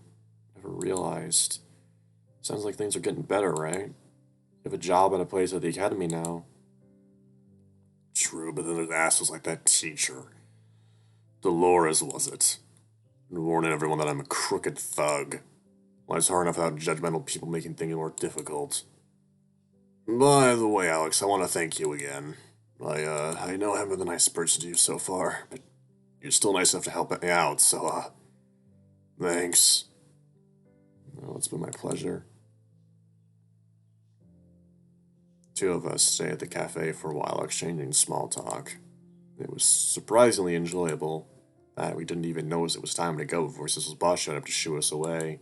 never realized. Sounds like things are getting better, right? You have a job at a place at the academy now. True, but then there's assholes like that teacher. Dolores, was it? And warning everyone that I'm a crooked thug. Life's hard enough without judgmental people making things more difficult. By the way, Alex, I want to thank you again. I know I haven't been the nicest person to you so far, but you're still nice enough to help me out, so, thanks. Oh, it's been my pleasure. Two of us stayed at the cafe for a while exchanging small talk. It was surprisingly enjoyable. We didn't even notice it was time to go before Sissel's boss showed up to shoo us away.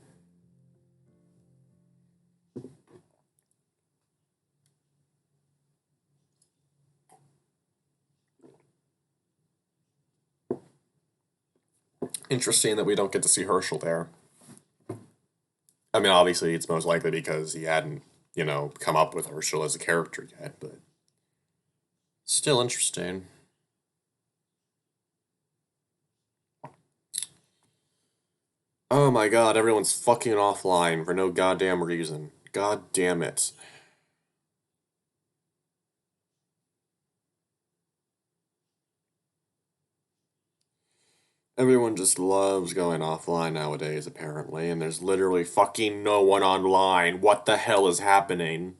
Interesting that we don't get to see Herschel there. I mean, obviously, it's most likely because he hadn't, come up with Herschel as a character yet, but still interesting. Oh my god, everyone's fucking offline for no goddamn reason. God damn it. Everyone just loves going offline nowadays, apparently, and there's literally fucking no one online. What the hell is happening?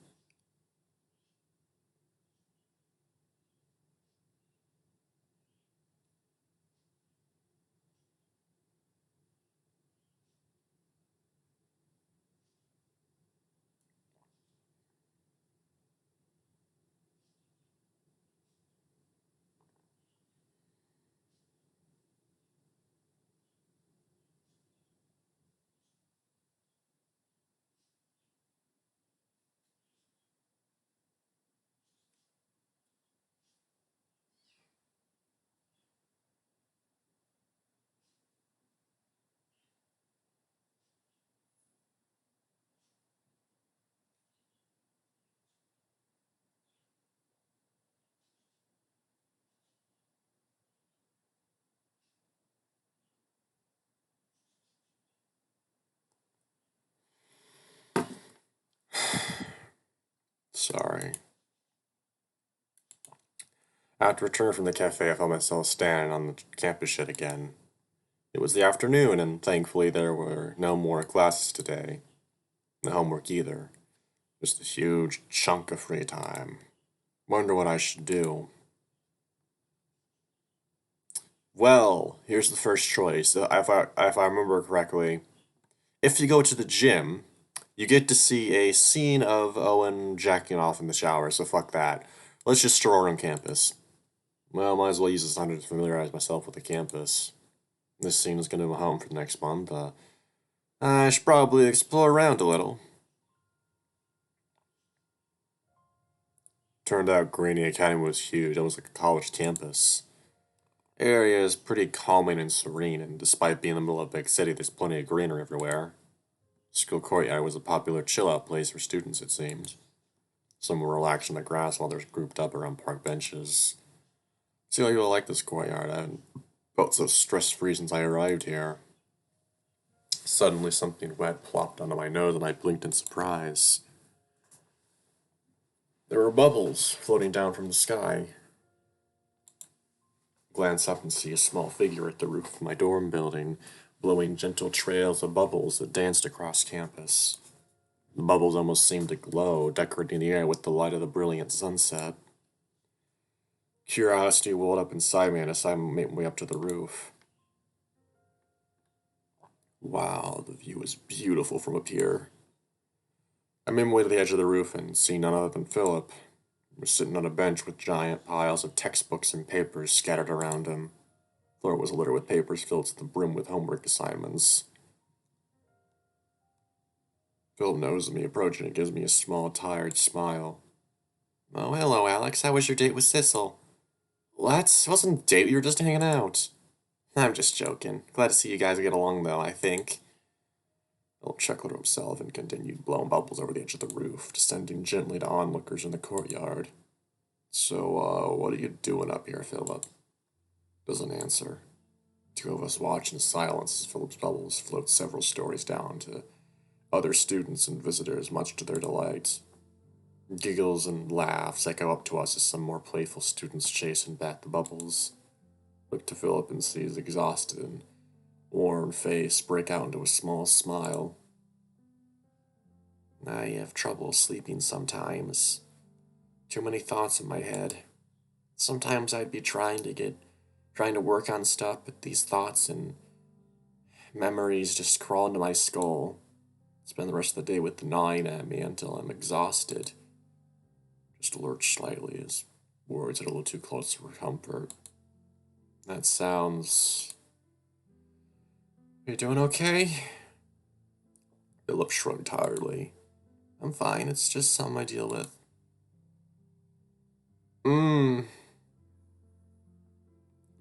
Sorry. After returning from the cafe, I found myself standing on the campus shit again. It was the afternoon, and thankfully there were no more classes today. No homework either. Just a huge chunk of free time. Wonder what I should do. Well, here's the first choice. If I remember correctly, if you go to the gym, you get to see a scene of Owen jacking off in the shower, so fuck that. Let's just stroll around campus. Well, might as well use this time to familiarize myself with the campus. This scene is going to be home for the next month. I should probably explore around a little. Turned out Granny Academy was huge. It was like a college campus. Area is pretty calming and serene, and despite being in the middle of a big city, there's plenty of greenery everywhere. School courtyard was a popular chill-out place for students, it seemed. Some were relaxing on the grass while others grouped up around park benches. See how you like this courtyard. I haven't felt so stress-free since I arrived here. Suddenly something wet plopped onto my nose and I blinked in surprise. There were bubbles floating down from the sky. Glance up and see a small figure at the roof of my dorm building, blowing gentle trails of bubbles that danced across campus. The bubbles almost seemed to glow, decorating the air with the light of the brilliant sunset. Curiosity welled up inside me and I decided to make my way up to the roof. Wow, the view is beautiful from up here. I made my way to the edge of the roof and see none other than Philip. He was sitting on a bench with giant piles of textbooks and papers scattered around him. The floor was littered with papers filled to the brim with homework assignments. Philip notices me approaching and gives me a small, tired smile. Oh, hello, Alex. How was your date with Sissel? What? It wasn't a date, we were just hanging out. I'm just joking. Glad to see you guys get along, though, I think. Philip chuckled to himself and continued blowing bubbles over the edge of the roof, descending gently to onlookers in the courtyard. So, what are you doing up here, Philip? Doesn't answer. Two of us watch in silence as Philip's bubbles float several stories down to other students and visitors, much to their delight. Giggles and laughs echo up to us as some more playful students chase and bat the bubbles. Look to Philip and see his exhausted and worn face break out into a small smile. I have trouble sleeping sometimes. Too many thoughts in my head. Sometimes I'd be trying to work on stuff, but these thoughts and memories just crawl into my skull. Spend the rest of the day with the gnawing at me until I'm exhausted. Just lurch slightly as words get a little too close for comfort. That sounds... You doing okay? Philip shrugged tiredly. I'm fine, it's just something I deal with.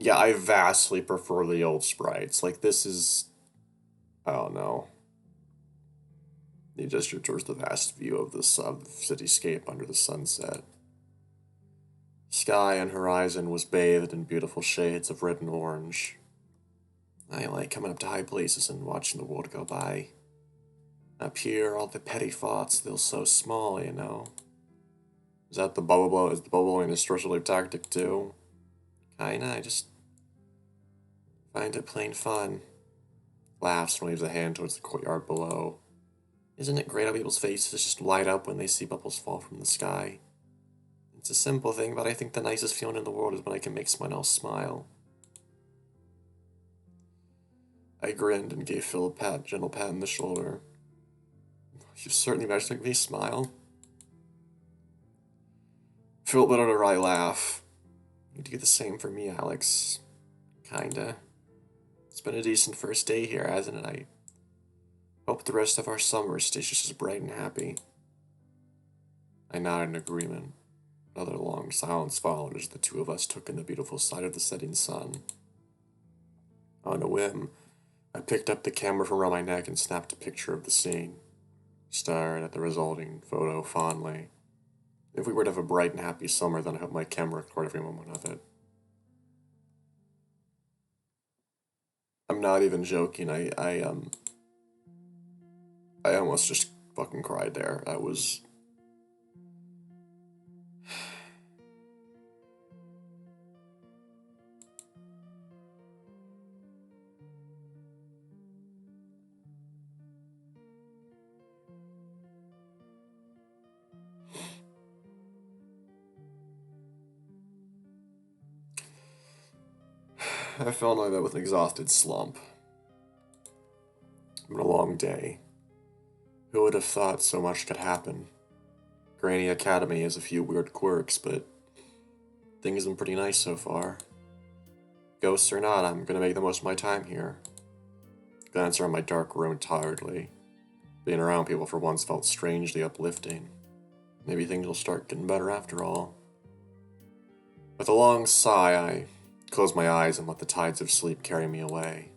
Yeah, I vastly prefer the old sprites. Like, this is... I don't know. He gestured towards the vast view of the cityscape under the sunset. Sky and horizon was bathed in beautiful shades of red and orange. I like coming up to high places and watching the world go by. Up here, all the petty thoughts feel so small, you know. Is that the bubble blow? Is the bubble blowing a stress-relief tactic too? Kinda, I just find it plain fun. Laughs and waves a hand towards the courtyard below. Isn't it great how people's faces just light up when they see bubbles fall from the sky? It's a simple thing, but I think the nicest feeling in the world is when I can make someone else smile. I grinned and gave Phil a gentle pat on the shoulder. You certainly managed to make me smile. Phil let out a wry laugh. You do the same for me, Alex. Kinda. It's been a decent first day here, hasn't it? I hope the rest of our summer stays just as bright and happy. I nodded in agreement. Another long silence followed as the two of us took in the beautiful sight of the setting sun. On a whim, I picked up the camera from around my neck and snapped a picture of the scene, staring at the resulting photo fondly. If we were to have a bright and happy summer, then I hope my camera record every moment of it. I'm not even joking. I almost just fucking cried there. I was... I fell into my bed with an exhausted slump. It's been a long day. Who would have thought so much could happen? Granny Academy has a few weird quirks, but things have been pretty nice so far. Ghosts or not, I'm gonna make the most of my time here. Glanced around my dark room tiredly. Being around people for once felt strangely uplifting. Maybe things will start getting better after all. With a long sigh, I closed my eyes and let the tides of sleep carry me away.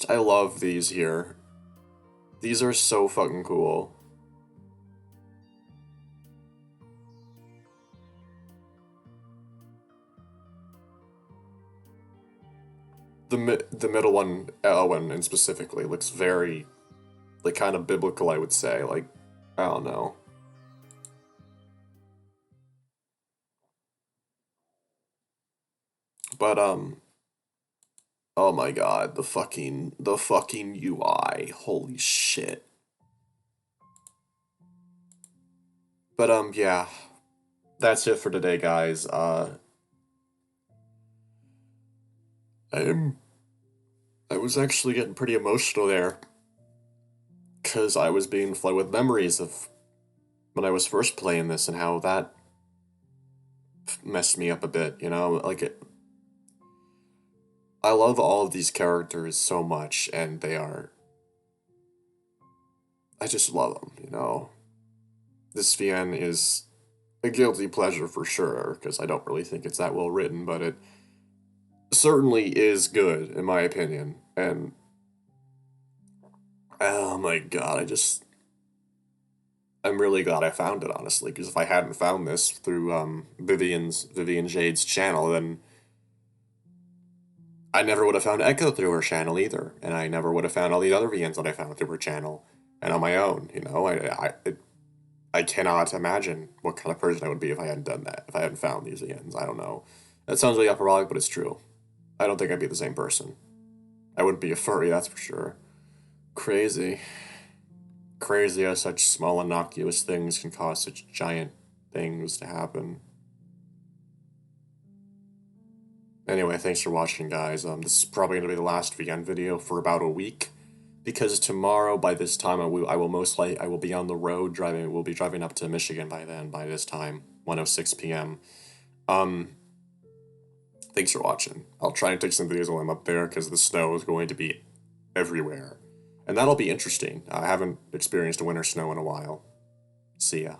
I love these here. These are so fucking cool. The middle one, Elwyn, and specifically, looks very, like, kind of biblical, I would say. Like, I don't know. But, oh my god, the fucking UI. Holy shit. But, yeah. That's it for today, guys. I was actually getting pretty emotional there. Because I was being flooded with memories of when I was first playing this and how that messed me up a bit, you know? Like, I love all of these characters so much, and they are... I just love them, you know? This VN is a guilty pleasure for sure, because I don't really think it's that well written, but it certainly is good, in my opinion. And oh my god, I'm really glad I found it, honestly, because if I hadn't found this through Vivian Jade's channel, then I never would have found Echo through her channel either, and I never would have found all the other VNs that I found through her channel, and on my own, you know? I cannot imagine what kind of person I would be if I hadn't done that, if I hadn't found these VNs. I don't know. That sounds really hyperbolic, but it's true. I don't think I'd be the same person. I wouldn't be a furry, that's for sure. Crazy. Crazy how such small, innocuous things can cause such giant things to happen. Anyway, thanks for watching, guys. This is probably going to be the last VN video for about a week, because tomorrow, by this time, I will most likely, I will be on the road driving, we'll be driving up to Michigan by then, by this time, 1:06 p.m. Thanks for watching. I'll try and take some videos while I'm up there, because the snow is going to be everywhere. And that'll be interesting. I haven't experienced a winter snow in a while. See ya.